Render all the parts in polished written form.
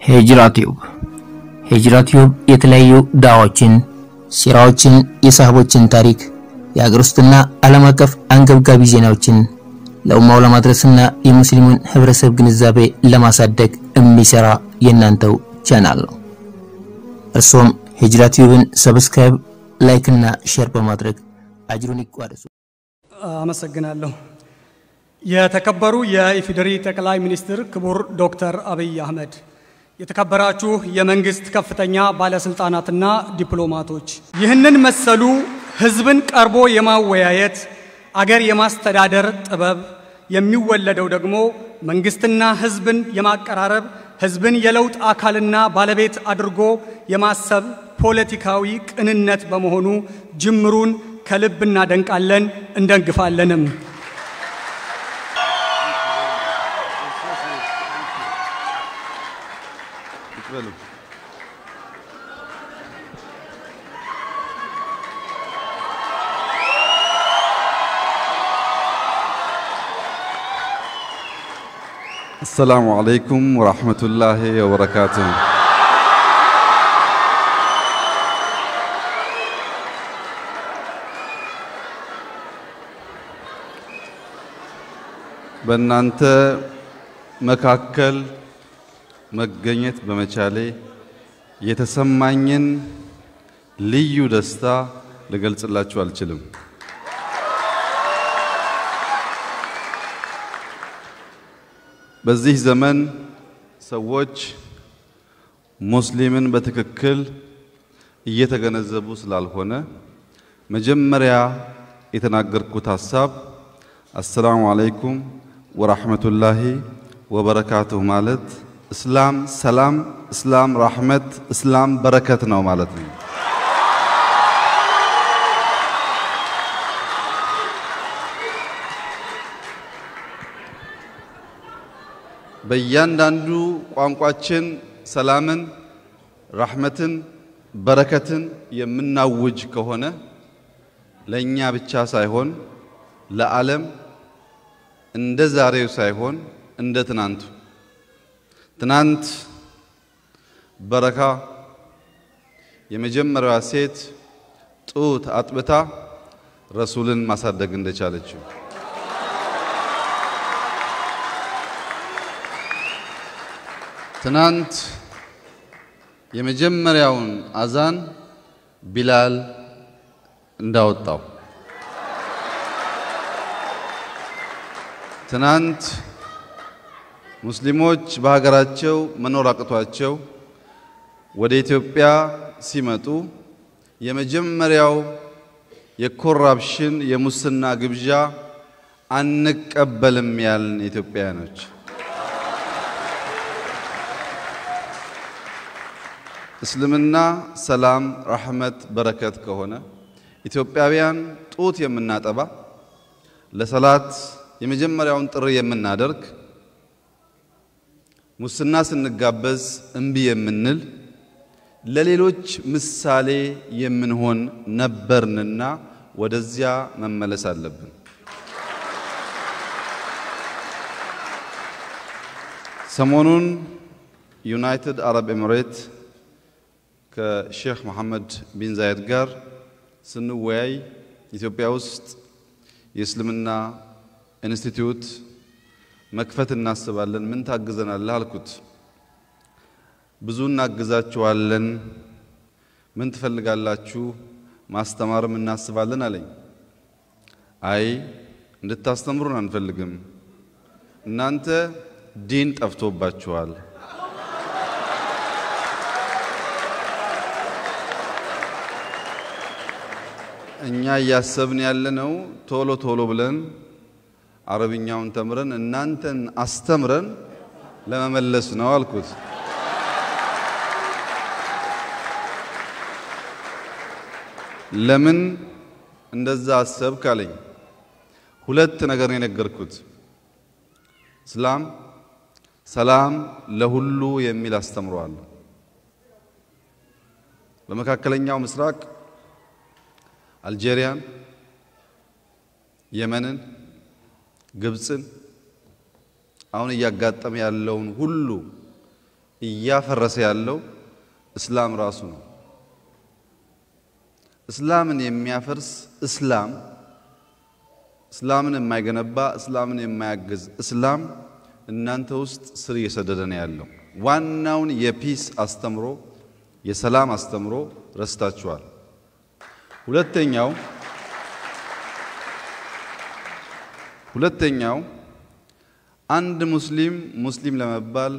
ሂጅራቲዩብ የተለያዩ ዳዋዎችን ሲራዎችን የሳህቦችን ታሪክ የሀገር ውስጥና ዓለም አቀፍ አንገብጋቢ ዜናዎችን ለኡማው ለማድረስና የሙስሊሙን ህብረተሰብ ግንዛቤ ለማሳደግ የሚሰራ የናንተው ቻናል ነው። እርሶም ሂጅራቲዩብን ሰብስክራይብ ላይክ እና ሼር በማድረግ አጅሩን ይቋደሱ። አመሰግናለሁ። የተከበሩ የኢፌዴሪ ጠቅላይ ሚኒስትር ክቡር ዶክተር አብይ አህመድ፣ የተከበራችሁ የመንግስት ከፍተኛ ባለስልጣናትና ዲፕሎማቶች፣ ይህንን መሰሉ ህዝብን ቀርቦ የማወያየት አገር የማስተዳደር ጥበብ የሚወለደው ደግሞ መንግስትና ህዝብን የማቀራረብ ህዝብን የለውጥ አካልና ባለቤት አድርጎ የማሰብ ፖለቲካዊ ቅንነት በመሆኑ ጅምሩን ከልብ እናደንቃለን እንደግፋለንም። السلام عليكم ورحمة الله وبركاته. በእናንተ መካከል መገኘት በመቻሌ የተሰማኝን ልዩ ደስታ ልገልጽላችሁ አልችልም። በዚህ ዘመን ሰዎች ሙስሊምን በትክክል እየተገነዘቡ ስላልሆነ መጀመሪያ የተናገርኩት ሐሳብ አሰላሙ አለይኩም ወራህመቱላሂ ወበረካቱሁ ማለት እስላም ሰላም፣ እስላም ረህመት፣ እስላም በረከት ነው ማለት ነው። በእያንዳንዱ ቋንቋችን ሰላምን፣ ረህመትን፣ በረከትን የምናውጅ ከሆነ ለኛ ብቻ ሳይሆን ለዓለም እንደ ዛሬው ሳይሆን እንደ ትናንት በረካ የመጀመሪያዋ ሴት ጡት አጥብታ ረሱልን ማሳደግ እንደቻለችው ትናንት የመጀመሪያውን አዛን ቢላል እንዳወጣው ትናንት ሙስሊሞች በሀገራቸው መኖር አቅቷቸው ወደ ኢትዮጵያ ሲመጡ የመጀመሪያው የኮራፕሽን የሙስና ግብዣ አንቀበልም ያልን ኢትዮጵያኖች እስልምና ሰላም፣ ረህመት፣ በረከት ከሆነ ኢትዮጵያውያን ጡት የምናጠባ ለሰላት የመጀመሪያውን ጥሪ የምናደርግ ሙስና ስንጋበዝ እንቢ የምንል ለሌሎች ምሳሌ የምንሆን ነበርንና ወደዚያ መመለስ አለብን። ሰሞኑን ዩናይትድ አረብ ኤሚሬት ከሼክ መሐመድ ቢን ዛይድ ጋር ስንወያይ ኢትዮጵያ ውስጥ የእስልምና ኢንስቲትዩት መክፈት እናስባለን፣ ምን ታግዘናለህ አልኩት። ብዙ እናግዛችኋለን፣ ምን ትፈልጋላችሁ? ማስተማርም እናስባለን አለኝ። አይ እንድታስተምሩን አንፈልግም፣ እናንተ ዲን ጠፍቶባችኋል፣ እኛ ያሰብን ያለነው ቶሎ ብለን አረብኛውን ተምረን እናንተን አስተምረን ለመመለስ ነው አልኩት። ለምን እንደዛ አሰብክ አለኝ። ሁለት ነገር ነው የነገርኩት። እስላም ሰላም ለሁሉ የሚል አስተምሯል። በመካከለኛው ምስራቅ አልጄሪያን፣ የመንን፣ ግብፅን አሁን እያጋጠመ ያለውን ሁሉ እያፈረሰ ያለው እስላም ራሱ ነው። እስላምን የሚያፈርስ እስላምን የማይገነባ እስላምን የማያግዝ እስላም እናንተ ውስጥ ስር እየሰደደ ነው ያለው። ዋናውን የፒስ አስተምሮ የሰላም አስተምሮ ረስታችኋል። ሁለተኛው አንድ ሙስሊም ለመባል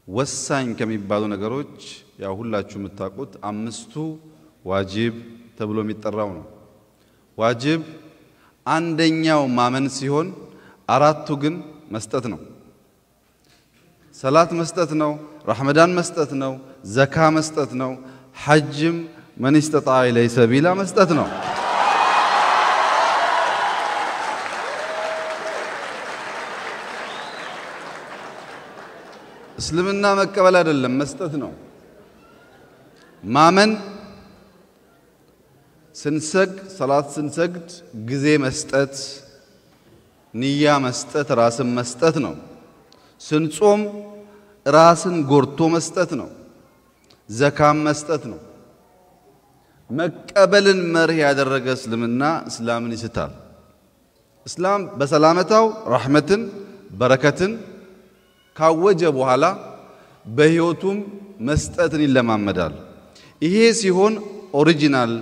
ወሳኝ ከሚባሉ ነገሮች ያው ሁላችሁ የምታውቁት 5ቱ ዋጅብ ተብሎ የሚጠራው ነው። ዋጅብ አንደኛው ማመን ሲሆን 4ቱ ግን መስጠት ነው። ሰላት መስጠት ነው፣ ረመዳን መስጠት ነው፣ ዘካ መስጠት ነው፣ ሐጅም መን استطاع ኢለይሂ ሰቢላ መስጠት ነው። እስልምና መቀበል አይደለም መስጠት ነው። ማመን ሰላት ስንሰግድ ጊዜ መስጠት፣ ንያ መስጠት፣ ራስን መስጠት ነው። ስንጾም ራስን ጎርቶ መስጠት ነው። ዘካም መስጠት ነው። መቀበልን መርህ ያደረገ እስላምን ይስታል። እስላም በሰላመታው ረህመትን በረከትን ካወጀ በኋላ በህይወቱም መስጠትን ይለማመዳል። ይሄ ሲሆን ኦሪጂናል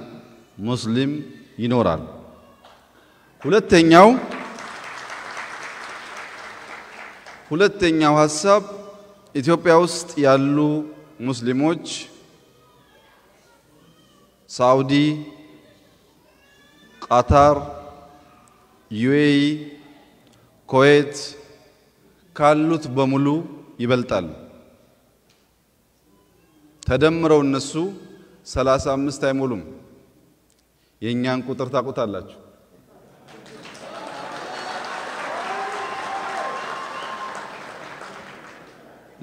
ሙስሊም ይኖራል። ሁለተኛው ሐሳብ ኢትዮጵያ ውስጥ ያሉ ሙስሊሞች ሳውዲ፣ ቃታር፣ ዩኤኢ፣ ኩዌት ካሉት በሙሉ ይበልጣሉ። ተደምረው እነሱ 35 አይሞሉም። የኛን ቁጥር ታውቁታላችሁ።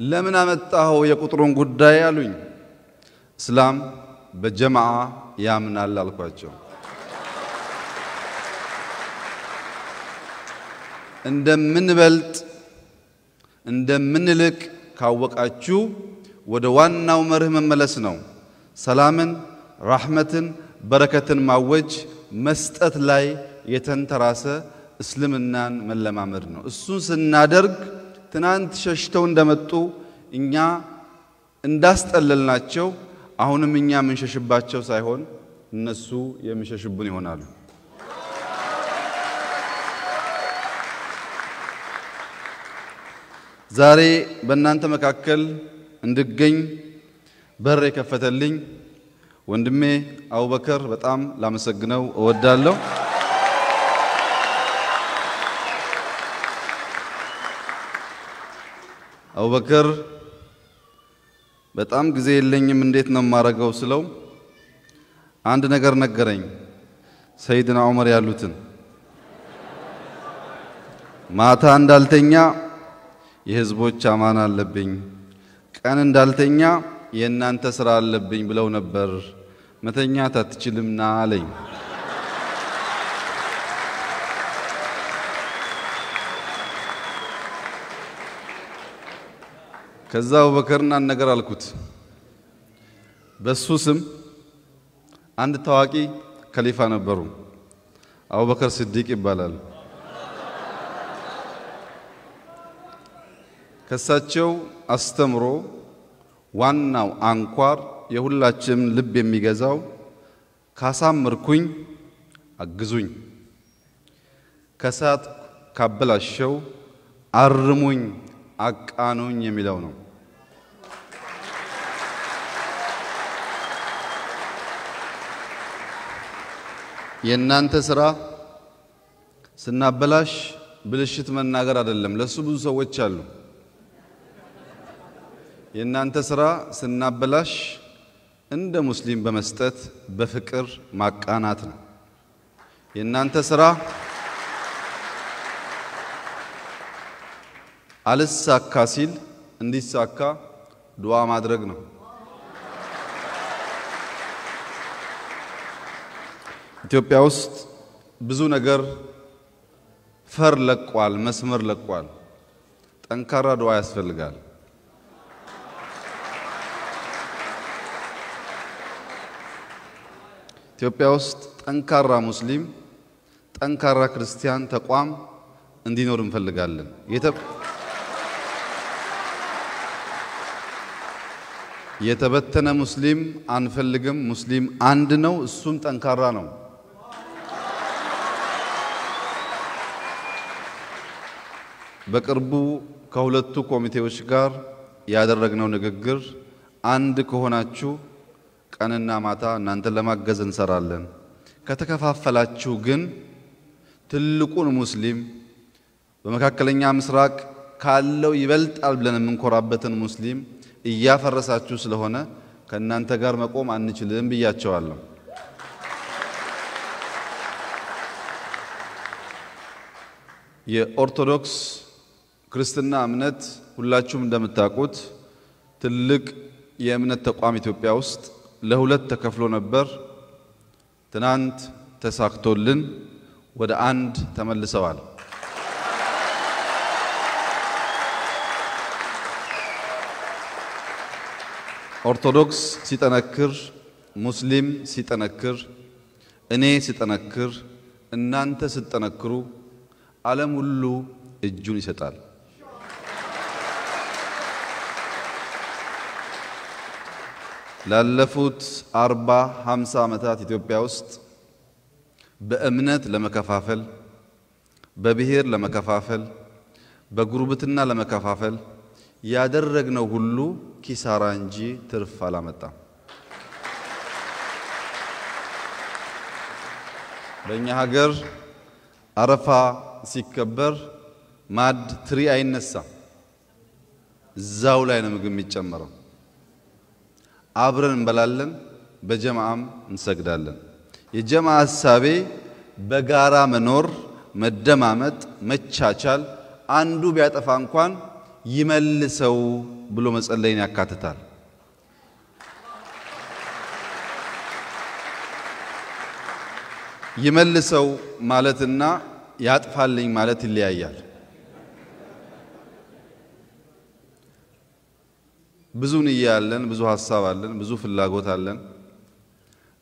ለምን አመጣኸው የቁጥሩን ጉዳይ አሉኝ። እስላም በጀማዓ ያምናል አልኳቸው። እንደምንበልጥ እንደምንልቅ ካወቃችሁ ወደ ዋናው መርህ መመለስ ነው። ሰላምን፣ ረህመትን፣ በረከትን ማወጅ መስጠት ላይ የተንተራሰ እስልምናን መለማመድ ነው። እሱን ስናደርግ ትናንት ሸሽተው እንደመጡ እኛ እንዳስጠለልናቸው አሁንም እኛ ምንሸሽባቸው ሳይሆን እነሱ የሚሸሽቡን ይሆናሉ። ዛሬ በእናንተ መካከል እንድገኝ በር የከፈተልኝ ወንድሜ አቡበከር በጣም ላመሰግነው እወዳለሁ። አቡበከር በጣም ጊዜ የለኝም እንዴት ነው ማረገው ስለው አንድ ነገር ነገረኝ። ሰይድና ዑመር ያሉትን ማታ እንዳልተኛ የህዝቦች አማና አለብኝ፣ ቀን እንዳልተኛ የእናንተ ስራ አለብኝ ብለው ነበር። መተኛት አትችልምና አለኝ። ከዛ አቡበከርና ነገር አልኩት። በሱ ስም አንድ ታዋቂ ከሊፋ ነበሩ። አቡበከር ሲዲቅ ይባላል። ከሳቸው አስተምሮ ዋናው አንኳር የሁላችንም ልብ የሚገዛው ካሳምርኩኝ አግዙኝ፣ ከሳት ካበላሸው አርሙኝ አቃኑኝ የሚለው ነው። የእናንተ ስራ ስናበላሽ ብልሽት መናገር አይደለም፣ ለሱ ብዙ ሰዎች አሉ። የእናንተ ስራ ስናበላሽ እንደ ሙስሊም በመስጠት በፍቅር ማቃናት ነው። የእናንተ ስራ አልሳካ ሲል እንዲሳካ ዱዓ ማድረግ ነው። ኢትዮጵያ ውስጥ ብዙ ነገር ፈር ለቋል፣ መስመር ለቋል። ጠንካራ ዱዓ ያስፈልጋል። ኢትዮጵያ ውስጥ ጠንካራ ሙስሊም፣ ጠንካራ ክርስቲያን ተቋም እንዲኖር እንፈልጋለን። የተበተነ ሙስሊም አንፈልግም። ሙስሊም አንድ ነው፣ እሱም ጠንካራ ነው። በቅርቡ ከሁለቱ ኮሚቴዎች ጋር ያደረግነው ንግግር አንድ ከሆናችሁ ቀንና ማታ እናንተን ለማገዝ እንሰራለን፣ ከተከፋፈላችሁ ግን ትልቁን ሙስሊም በመካከለኛ ምስራቅ ካለው ይበልጣል ብለን የምንኮራበትን ሙስሊም እያፈረሳችሁ ስለሆነ ከእናንተ ጋር መቆም አንችልም ብያቸዋለሁ። የኦርቶዶክስ ክርስትና እምነት ሁላችሁም እንደምታውቁት ትልቅ የእምነት ተቋም ኢትዮጵያ ውስጥ ለሁለት ተከፍሎ ነበር። ትናንት ተሳክቶልን ወደ አንድ ተመልሰዋል። ኦርቶዶክስ ሲጠነክር፣ ሙስሊም ሲጠነክር፣ እኔ ሲጠነክር፣ እናንተ ስትጠነክሩ ዓለም ሁሉ እጁን ይሰጣል። ላለፉት 40-50 ዓመታት ኢትዮጵያ ውስጥ በእምነት ለመከፋፈል፣ በብሔር ለመከፋፈል፣ በጉርብትና ለመከፋፈል ያደረግነው ሁሉ ኪሳራ እንጂ ትርፍ አላመጣም። በእኛ ሀገር አረፋ ሲከበር ማድ ትሪ አይነሳም፣ እዛው ላይ ነው ምግብ የሚጨመረው። አብረን እንበላለን፣ በጀማዓም እንሰግዳለን። የጀማዓ ሐሳቤ በጋራ መኖር፣ መደማመጥ፣ መቻቻል፣ አንዱ ቢያጠፋ እንኳን ይመልሰው ብሎ መጸለይን ያካትታል። ይመልሰው ማለትና ያጥፋልኝ ማለት ይለያያል። ብዙ ንያ አለን፣ ብዙ ሐሳብ አለን፣ ብዙ ፍላጎት አለን።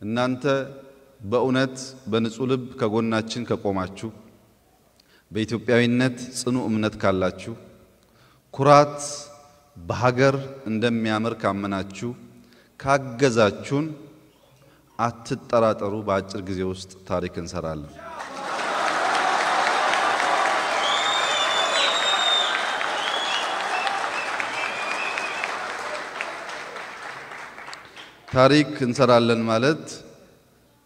እናንተ በእውነት በንጹህ ልብ ከጎናችን ከቆማችሁ፣ በኢትዮጵያዊነት ጽኑ እምነት ካላችሁ፣ ኩራት በሀገር እንደሚያምር ካመናችሁ፣ ካገዛችሁን አትጠራጠሩ፣ በአጭር ጊዜ ውስጥ ታሪክ እንሰራለን። ታሪክ እንሰራለን ማለት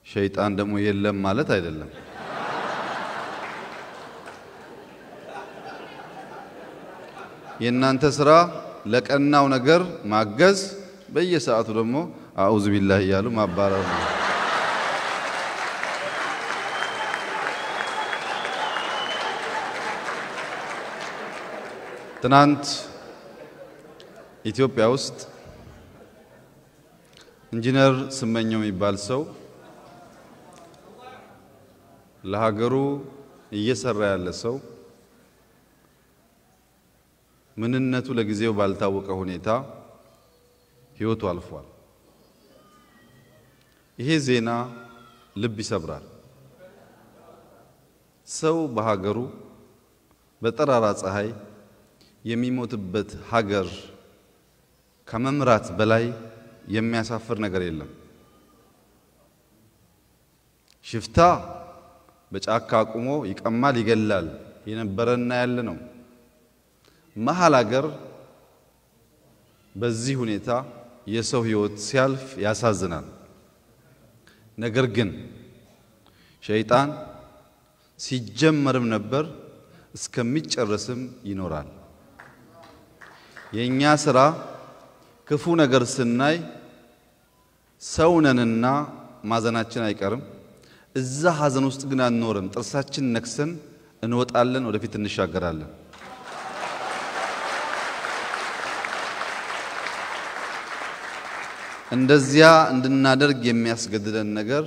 ሸይጣን ደግሞ የለም ማለት አይደለም። የእናንተ ስራ ለቀናው ነገር ማገዝ፣ በየሰዓቱ ደግሞ አዑዙ ቢላህ እያሉ ማባረር ነው። ትናንት ኢትዮጵያ ውስጥ ኢንጂነር ስመኘው የሚባል ሰው ለሀገሩ እየሰራ ያለ ሰው ምንነቱ ለጊዜው ባልታወቀ ሁኔታ ህይወቱ አልፏል። ይሄ ዜና ልብ ይሰብራል። ሰው በሀገሩ በጠራራ ፀሐይ የሚሞትበት ሀገር ከመምራት በላይ የሚያሳፍር ነገር የለም። ሽፍታ በጫካ አቁሞ ይቀማል፣ ይገላል የነበረና ያለ ነው። መሀል ሀገር በዚህ ሁኔታ የሰው ህይወት ሲያልፍ ያሳዝናል። ነገር ግን ሸይጣን ሲጀመርም ነበር እስከሚጨረስም ይኖራል። የኛ ስራ ክፉ ነገር ስናይ ሰውነንና ማዘናችን አይቀርም። እዛ ሀዘን ውስጥ ግን አንኖርም። ጥርሳችን ነክሰን እንወጣለን፣ ወደፊት እንሻገራለን። እንደዚያ እንድናደርግ የሚያስገድደን ነገር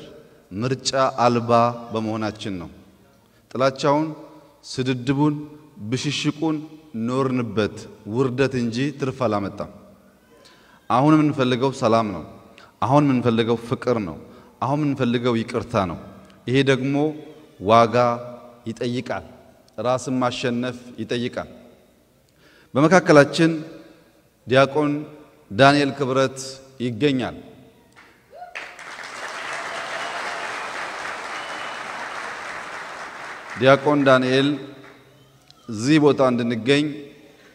ምርጫ አልባ በመሆናችን ነው። ጥላቻውን፣ ስድድቡን፣ ብሽሽቁን ኖርንበት ውርደት እንጂ ትርፍ አላመጣም። አሁን የምንፈልገው ሰላም ነው። አሁን የምንፈልገው ፍቅር ነው። አሁን የምንፈልገው ይቅርታ ነው። ይሄ ደግሞ ዋጋ ይጠይቃል፣ ራስን ማሸነፍ ይጠይቃል። በመካከላችን ዲያቆን ዳንኤል ክብረት ይገኛል። ዲያቆን ዳንኤል እዚህ ቦታ እንድንገኝ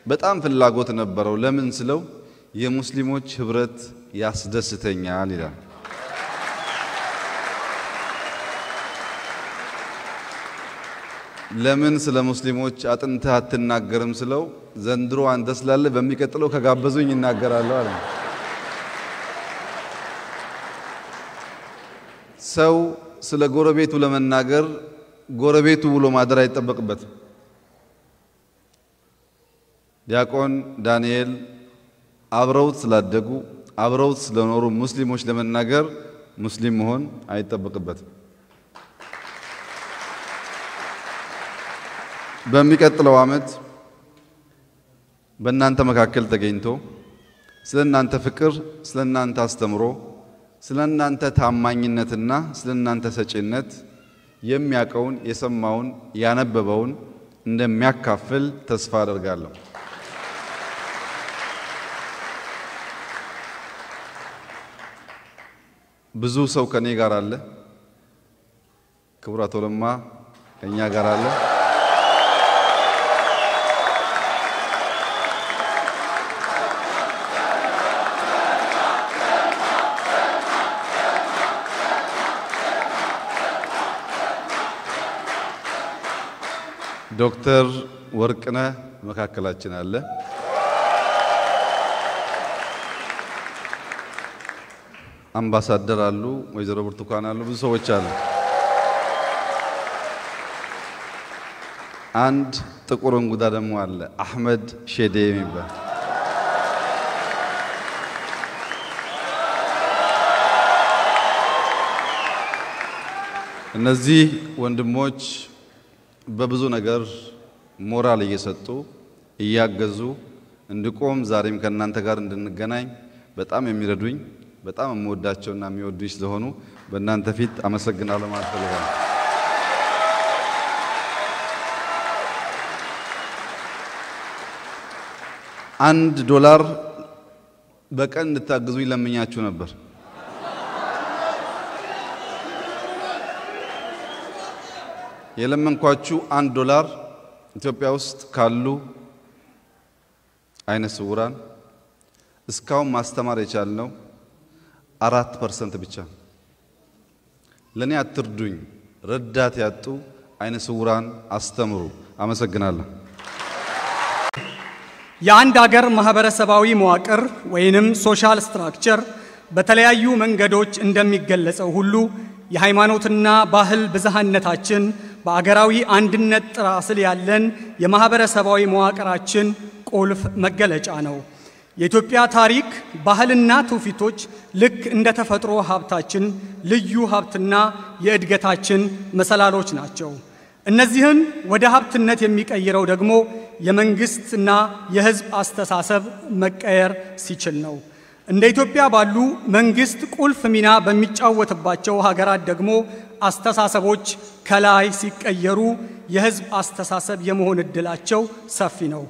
በጣም ፍላጎት ነበረው። ለምን ስለው የሙስሊሞች ህብረት ያስደስተኛል ይላል። ለምን ስለ ሙስሊሞች አጥንተህ አትናገርም ስለው ዘንድሮ አንተ ስላለ በሚቀጥለው ከጋበዙኝ እናገራለሁ አለ። ሰው ስለ ጎረቤቱ ለመናገር ጎረቤቱ ብሎ ማደር አይጠበቅበትም። ዲያቆን ዳንኤል አብረውት ስላደጉ አብረውት ስለኖሩ ሙስሊሞች ለመናገር ሙስሊም መሆን አይጠበቅበትም። በሚቀጥለው ዓመት በእናንተ መካከል ተገኝቶ ስለናንተ ፍቅር፣ ስለናንተ አስተምሮ፣ ስለናንተ ታማኝነትና ስለናንተ ሰጪነት የሚያቀውን የሰማውን ያነበበውን እንደሚያካፍል ተስፋ አደርጋለሁ። ብዙ ሰው ከኔ ጋር አለ። ክቡር አቶ ለማ ከኛ ጋር አለ። ዶክተር ወርቅነህ መካከላችን አለ። አምባሳደር አሉ፣ ወይዘሮ ብርቱካን አሉ፣ ብዙ ሰዎች አሉ። አንድ ጥቁር እንግዳ ደግሞ አለ፣ አህመድ ሼዴ የሚባል። እነዚህ ወንድሞች በብዙ ነገር ሞራል እየሰጡ እያገዙ እንድቆም ዛሬም ከናንተ ጋር እንድንገናኝ በጣም የሚረዱኝ በጣም የምወዳቸውና የሚወዱኝ ስለሆኑ በእናንተ ፊት አመሰግናለሁ ማለት ፈልጋለሁ። $1 በቀን እንድታግዙኝ ለምኛችሁ ነበር። የለመንኳችሁ $1 ኢትዮጵያ ውስጥ ካሉ አይነ ስውራን እስካሁን ማስተማር የቻልነው 4% ብቻ። ለኔ አትርዱኝ፣ ረዳት ያጡ አይነ ስውራን አስተምሩ። አመሰግናለሁ። የአንድ ሀገር ማህበረሰባዊ መዋቅር ወይንም ሶሻል ስትራክቸር በተለያዩ መንገዶች እንደሚገለጸው ሁሉ የሃይማኖትና ባህል ብዝሃነታችን በአገራዊ አንድነት ጥላ ስር ያለን የማህበረሰባዊ መዋቅራችን ቁልፍ መገለጫ ነው። የኢትዮጵያ ታሪክ፣ ባህልና ትውፊቶች ልክ እንደ ተፈጥሮ ሀብታችን ልዩ ሀብትና የእድገታችን መሰላሎች ናቸው። እነዚህን ወደ ሀብትነት የሚቀይረው ደግሞ የመንግስትና የህዝብ አስተሳሰብ መቀየር ሲችል ነው። እንደ ኢትዮጵያ ባሉ መንግስት ቁልፍ ሚና በሚጫወትባቸው ሀገራት ደግሞ አስተሳሰቦች ከላይ ሲቀየሩ የህዝብ አስተሳሰብ የመሆን እድላቸው ሰፊ ነው።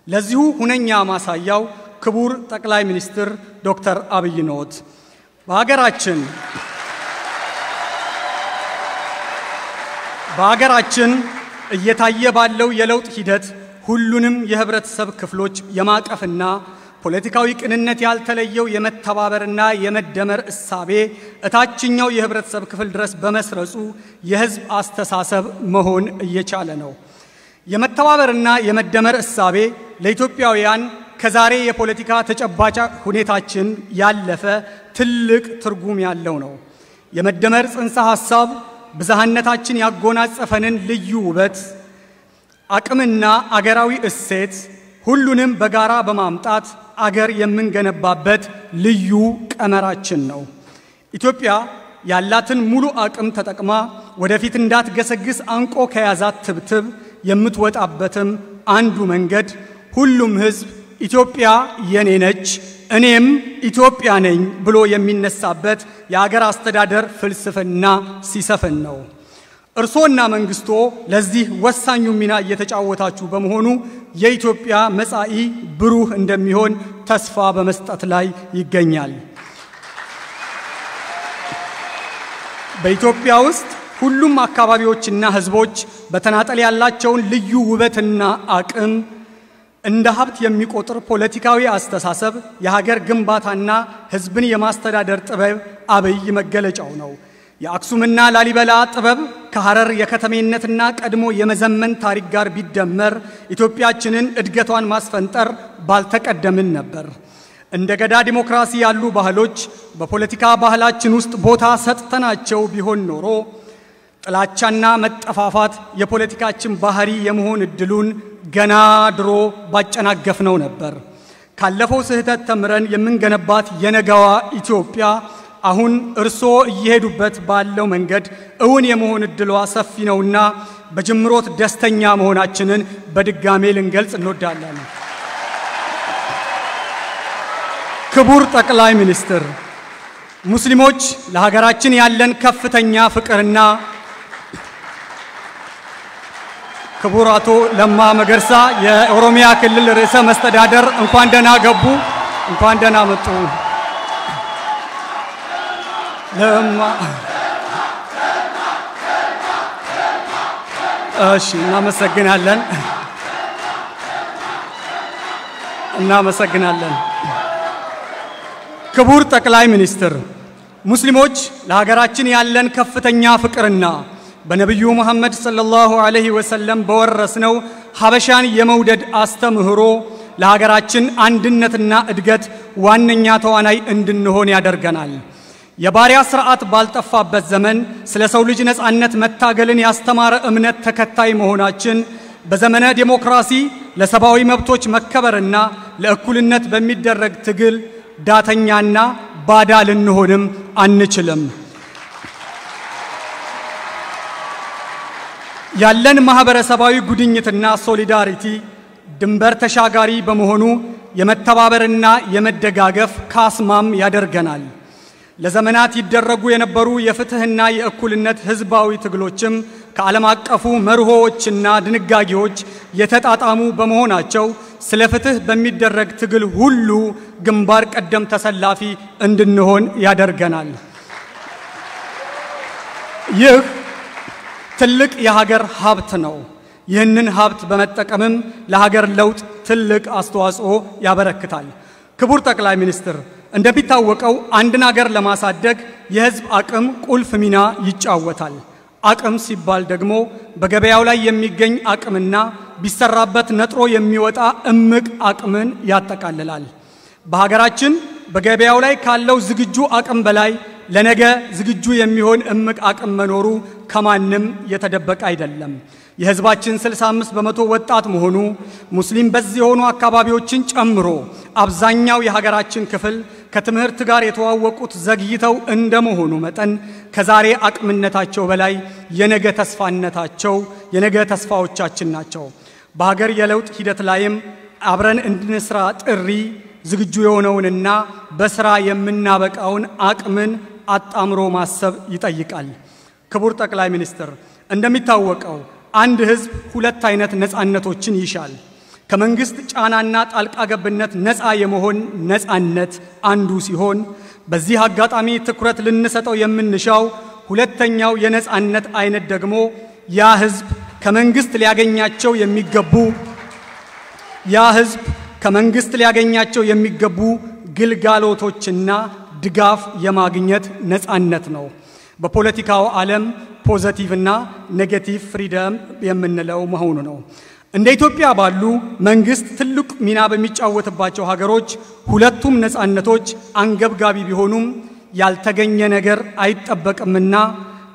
ለዚሁ ሁነኛ ማሳያው ክቡር ጠቅላይ ሚኒስትር ዶክተር አብይ ነዎት። በሀገራችን እየታየ ባለው የለውጥ ሂደት ሁሉንም የህብረተሰብ ክፍሎች የማቀፍና ፖለቲካዊ ቅንነት ያልተለየው የመተባበርና የመደመር እሳቤ እታችኛው የህብረተሰብ ክፍል ድረስ በመስረጹ የህዝብ አስተሳሰብ መሆን እየቻለ ነው። የመተባበርና የመደመር እሳቤ ለኢትዮጵያውያን ከዛሬ የፖለቲካ ተጨባጭ ሁኔታችን ያለፈ ትልቅ ትርጉም ያለው ነው። የመደመር ጽንሰ ሐሳብ ብዝሃነታችን ያጎናጸፈንን ልዩ ውበት፣ አቅምና አገራዊ እሴት ሁሉንም በጋራ በማምጣት አገር የምንገነባበት ልዩ ቀመራችን ነው። ኢትዮጵያ ያላትን ሙሉ አቅም ተጠቅማ ወደፊት እንዳትገሰግስ አንቆ ከያዛት ትብትብ የምትወጣበትም አንዱ መንገድ ሁሉም ህዝብ ኢትዮጵያ የኔ ነች፣ እኔም ኢትዮጵያ ነኝ ብሎ የሚነሳበት የሀገር አስተዳደር ፍልስፍና ሲሰፍን ነው። እርሶና መንግስቶ ለዚህ ወሳኙ ሚና እየተጫወታችሁ በመሆኑ የኢትዮጵያ መጻኢ ብሩህ እንደሚሆን ተስፋ በመስጠት ላይ ይገኛል። በኢትዮጵያ ውስጥ ሁሉም አካባቢዎችና ህዝቦች በተናጠል ያላቸውን ልዩ ውበትና አቅም እንደ ሀብት የሚቆጥር ፖለቲካዊ አስተሳሰብ የሀገር ግንባታና ህዝብን የማስተዳደር ጥበብ አብይ መገለጫው ነው። የአክሱምና ላሊበላ ጥበብ ከሐረር የከተሜነትና ቀድሞ የመዘመን ታሪክ ጋር ቢደመር ኢትዮጵያችንን እድገቷን ማስፈንጠር ባልተቀደምን ነበር። እንደ ገዳ ዲሞክራሲ ያሉ ባህሎች በፖለቲካ ባህላችን ውስጥ ቦታ ሰጥተናቸው ቢሆን ኖሮ ጥላቻና መጠፋፋት የፖለቲካችን ባህሪ የመሆን እድሉን ገና ድሮ ባጨናገፍነው ነበር። ካለፈው ስህተት ተምረን የምንገነባት የነገዋ ኢትዮጵያ አሁን እርሶ እየሄዱበት ባለው መንገድ እውን የመሆን እድሏ ሰፊ ነውና በጅምሮት ደስተኛ መሆናችንን በድጋሜ ልንገልጽ እንወዳለን። ክቡር ጠቅላይ ሚኒስትር፣ ሙስሊሞች ለሀገራችን ያለን ከፍተኛ ፍቅርና ክቡር አቶ ለማ መገርሳ የኦሮሚያ ክልል ርዕሰ መስተዳደር እንኳን ደህና ገቡ፣ እንኳን ደህና መጡ። ለማ እሺ፣ እናመሰግናለን። ክቡር ጠቅላይ ሚኒስትር፣ ሙስሊሞች ለሀገራችን ያለን ከፍተኛ ፍቅርና በነብዩ መሐመድ ሰለላሁ ዐለይሂ ወሰለም በወረስነው ሀበሻን የመውደድ አስተምህሮ ለሀገራችን አንድነትና እድገት ዋነኛ ተዋናይ እንድንሆን ያደርገናል። የባሪያ ሥርዓት ባልጠፋበት ዘመን ስለ ሰው ልጅ ነጻነት መታገልን ያስተማረ እምነት ተከታይ መሆናችን በዘመነ ዲሞክራሲ ለሰብአዊ መብቶች መከበርና ለእኩልነት በሚደረግ ትግል ዳተኛና ባዳ ልንሆንም አንችልም። ያለን ማህበረሰባዊ ጉድኝትና ሶሊዳሪቲ ድንበር ተሻጋሪ በመሆኑ የመተባበርና የመደጋገፍ ካስማም ያደርገናል። ለዘመናት ይደረጉ የነበሩ የፍትህና የእኩልነት ህዝባዊ ትግሎችም ከዓለም አቀፉ መርሆዎችና ድንጋጌዎች የተጣጣሙ በመሆናቸው ስለ ፍትህ በሚደረግ ትግል ሁሉ ግንባር ቀደም ተሰላፊ እንድንሆን ያደርገናል። ይህ ትልቅ የሀገር ሀብት ነው። ይህንን ሀብት በመጠቀምም ለሀገር ለውጥ ትልቅ አስተዋጽኦ ያበረክታል። ክቡር ጠቅላይ ሚኒስትር፣ እንደሚታወቀው አንድን ሀገር ለማሳደግ የህዝብ አቅም ቁልፍ ሚና ይጫወታል። አቅም ሲባል ደግሞ በገበያው ላይ የሚገኝ አቅምና ቢሰራበት ነጥሮ የሚወጣ እምቅ አቅምን ያጠቃልላል። በሀገራችን በገበያው ላይ ካለው ዝግጁ አቅም በላይ ለነገ ዝግጁ የሚሆን እምቅ አቅም መኖሩ ከማንም የተደበቀ አይደለም። የህዝባችን 65% ወጣት መሆኑ ሙስሊም በዚህ የሆኑ አካባቢዎችን ጨምሮ አብዛኛው የሀገራችን ክፍል ከትምህርት ጋር የተዋወቁት ዘግይተው እንደመሆኑ መጠን ከዛሬ አቅምነታቸው በላይ የነገ ተስፋነታቸው የነገ ተስፋዎቻችን ናቸው። በሀገር የለውጥ ሂደት ላይም አብረን እንድንስራ ጥሪ ዝግጁ የሆነውንና በስራ የምናበቃውን አቅምን አጣምሮ ማሰብ ይጠይቃል። ክቡር ጠቅላይ ሚኒስትር፣ እንደሚታወቀው አንድ ህዝብ ሁለት አይነት ነጻነቶችን ይሻል። ከመንግስት ጫናና ጣልቃ ገብነት ነፃ የመሆን ነፃነት አንዱ ሲሆን በዚህ አጋጣሚ ትኩረት ልንሰጠው የምንሻው ሁለተኛው የነፃነት አይነት ደግሞ ያ ህዝብ ከመንግስት ሊያገኛቸው የሚገቡ ግልጋሎቶችና ድጋፍ የማግኘት ነፃነት ነው። በፖለቲካው ዓለም ፖዚቲቭና ኔጌቲቭ ፍሪደም የምንለው መሆኑ ነው። እንደ ኢትዮጵያ ባሉ መንግስት ትልቅ ሚና በሚጫወትባቸው ሀገሮች ሁለቱም ነፃነቶች አንገብጋቢ ቢሆኑም ያልተገኘ ነገር አይጠበቅምና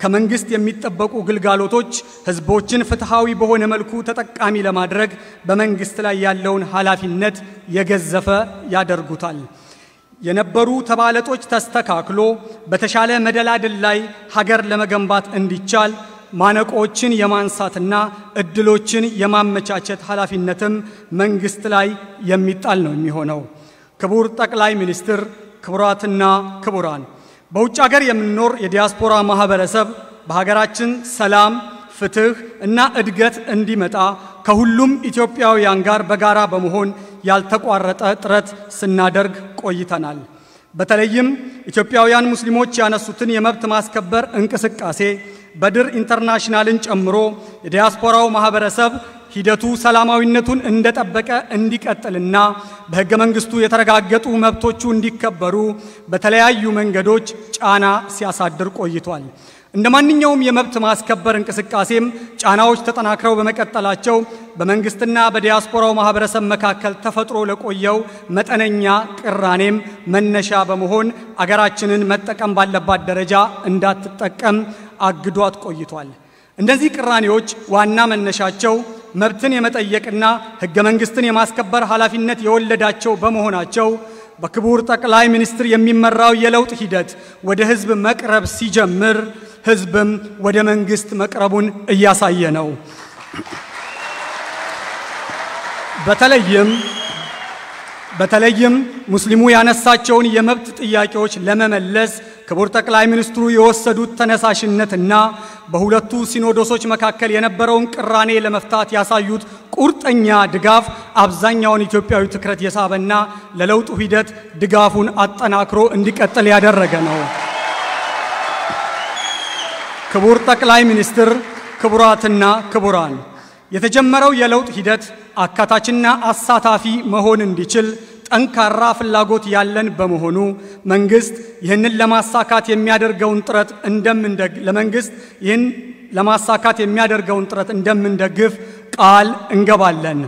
ከመንግስት የሚጠበቁ ግልጋሎቶች ህዝቦችን ፍትሃዊ በሆነ መልኩ ተጠቃሚ ለማድረግ በመንግስት ላይ ያለውን ኃላፊነት የገዘፈ ያደርጉታል። የነበሩ ተባለጦች ተስተካክሎ በተሻለ መደላድል ላይ ሀገር ለመገንባት እንዲቻል ማነቆችን የማንሳትና እድሎችን የማመቻቸት ኃላፊነትም መንግስት ላይ የሚጣል ነው የሚሆነው። ክቡር ጠቅላይ ሚኒስትር፣ ክቡራትና ክቡራን፣ በውጭ ሀገር የምንኖር የዲያስፖራ ማህበረሰብ በሀገራችን ሰላም፣ ፍትህ እና እድገት እንዲመጣ ከሁሉም ኢትዮጵያውያን ጋር በጋራ በመሆን ያልተቋረጠ ጥረት ስናደርግ ቆይተናል። በተለይም ኢትዮጵያውያን ሙስሊሞች ያነሱትን የመብት ማስከበር እንቅስቃሴ በድር ኢንተርናሽናልን ጨምሮ የዲያስፖራው ማህበረሰብ ሂደቱ ሰላማዊነቱን እንደጠበቀ እንዲቀጥልና በሕገ መንግስቱ የተረጋገጡ መብቶቹ እንዲከበሩ በተለያዩ መንገዶች ጫና ሲያሳድር ቆይቷል። እንደማንኛውም የመብት ማስከበር እንቅስቃሴም ጫናዎች ተጠናክረው በመቀጠላቸው በመንግስትና በዲያስፖራው ማህበረሰብ መካከል ተፈጥሮ ለቆየው መጠነኛ ቅራኔም መነሻ በመሆን አገራችንን መጠቀም ባለባት ደረጃ እንዳትጠቀም አግዷት ቆይቷል። እነዚህ ቅራኔዎች ዋና መነሻቸው መብትን የመጠየቅና ሕገ መንግስትን የማስከበር ኃላፊነት የወለዳቸው በመሆናቸው በክቡር ጠቅላይ ሚኒስትር የሚመራው የለውጥ ሂደት ወደ ህዝብ መቅረብ ሲጀምር ህዝብም ወደ መንግስት መቅረቡን እያሳየ ነው። በተለይም ሙስሊሙ ያነሳቸውን የመብት ጥያቄዎች ለመመለስ ክቡር ጠቅላይ ሚኒስትሩ የወሰዱት ተነሳሽነትና በሁለቱ ሲኖዶሶች መካከል የነበረውን ቅራኔ ለመፍታት ያሳዩት ቁርጠኛ ድጋፍ አብዛኛውን ኢትዮጵያዊ ትኩረት የሳበና ለለውጡ ሂደት ድጋፉን አጠናክሮ እንዲቀጥል ያደረገ ነው። ክቡር ጠቅላይ ሚኒስትር፣ ክቡራትና ክቡራን፣ የተጀመረው የለውጥ ሂደት አካታችና አሳታፊ መሆን እንዲችል ጠንካራ ፍላጎት ያለን በመሆኑ መንግስት ይህንን ለማሳካት የሚያደርገውን ጥረት እንደምንደግፍ ቃል እንገባለን።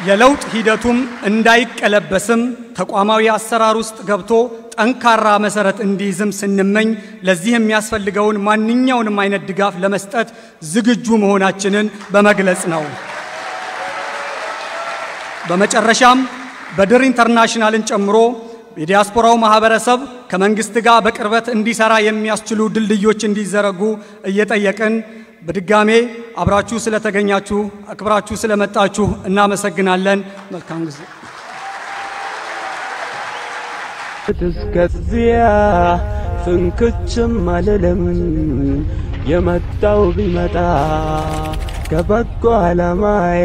የለውጥ ሂደቱም እንዳይቀለበስም ተቋማዊ አሰራር ውስጥ ገብቶ ጠንካራ መሰረት እንዲይዝም ስንመኝ ለዚህ የሚያስፈልገውን ማንኛውንም አይነት ድጋፍ ለመስጠት ዝግጁ መሆናችንን በመግለጽ ነው። በመጨረሻም በድር ኢንተርናሽናልን ጨምሮ የዲያስፖራው ማህበረሰብ ከመንግስት ጋር በቅርበት እንዲሰራ የሚያስችሉ ድልድዮች እንዲዘረጉ እየጠየቅን በድጋሜ አብራችሁ ስለተገኛችሁ አክብራችሁ ስለመጣችሁ እናመሰግናለን። መልካም ጊዜ። እስከዚያ ፍንክችም አልልም የመጣው ቢመጣ ከበጎ ዓላማዬ